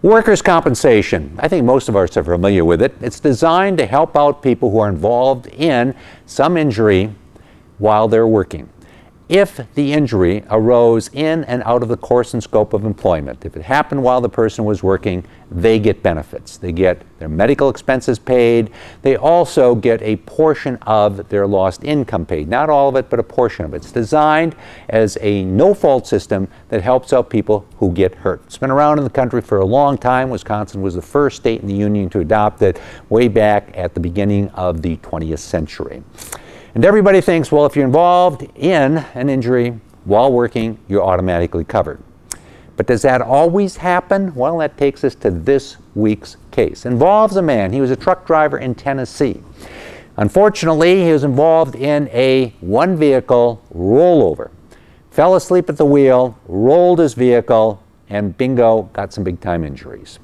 Workers' compensation. I think most of us are familiar with it. It's designed to help out people who are involved in some injury while they're working. If the injury arose in and out of the course and scope of employment, if it happened while the person was working, they get benefits. They get their medical expenses paid. They also get a portion of their lost income paid. Not all of it, but a portion of it. It's designed as a no-fault system that helps out people who get hurt. It's been around in the country for a long time. Wisconsin was the first state in the union to adopt it way back at the beginning of the 20th century. And everybody thinks, well, if you're involved in an injury while working, you're automatically covered. But does that always happen? Well, that takes us to this week's case. Involves a man. He was a truck driver in Tennessee. Unfortunately, he was involved in a one-vehicle rollover. Fell asleep at the wheel, rolled his vehicle, and bingo, got some big-time injuries.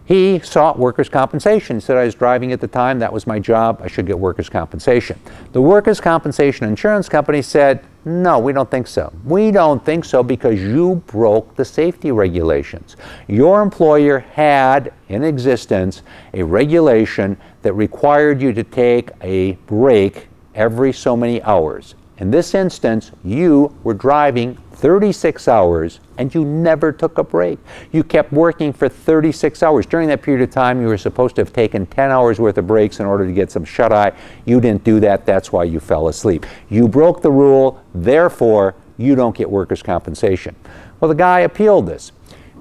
He sought workers' compensation. He said, I was driving at the time, that was my job, I should get workers' compensation. The workers' compensation insurance company said, no, we don't think so. We don't think so because you broke the safety regulations. Your employer had in existence a regulation that required you to take a break every so many hours. In this instance, you were driving 36 hours and you never took a break. You kept working for 36 hours. During that period of time, you were supposed to have taken 10 hours worth of breaks in order to get some shut-eye. You didn't do that. That's why you fell asleep. You broke the rule. Therefore, you don't get workers' compensation. Well, the guy appealed this,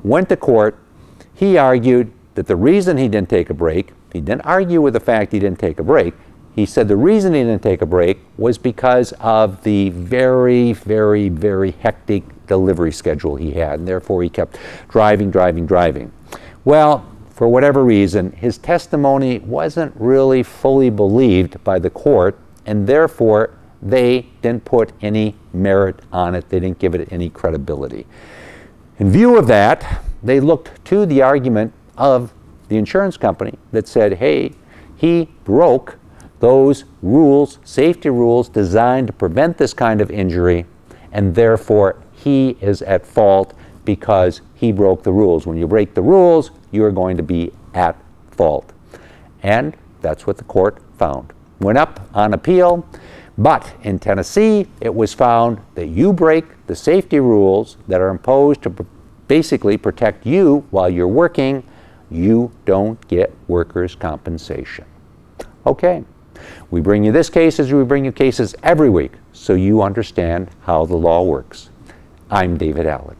went to court. He argued that the reason he didn't take a break, he didn't argue with the fact he didn't take a break. He said the reason he didn't take a break was because of the very, very, very hectic delivery schedule he had, and therefore he kept driving. Well, for whatever reason, his testimony wasn't really fully believed by the court, and therefore they didn't put any merit on it. They didn't give it any credibility. In view of that, they looked to the argument of the insurance company that said, hey, he broke those rules, safety rules designed to prevent this kind of injury, and therefore he is at fault because he broke the rules. When you break the rules, you are going to be at fault. And that's what the court found. Went up on appeal, but in Tennessee, it was found that you break the safety rules that are imposed to basically protect you while you're working, you don't get workers' compensation. Okay. We bring you this case as we bring you cases every week so you understand how the law works. I'm David Allen.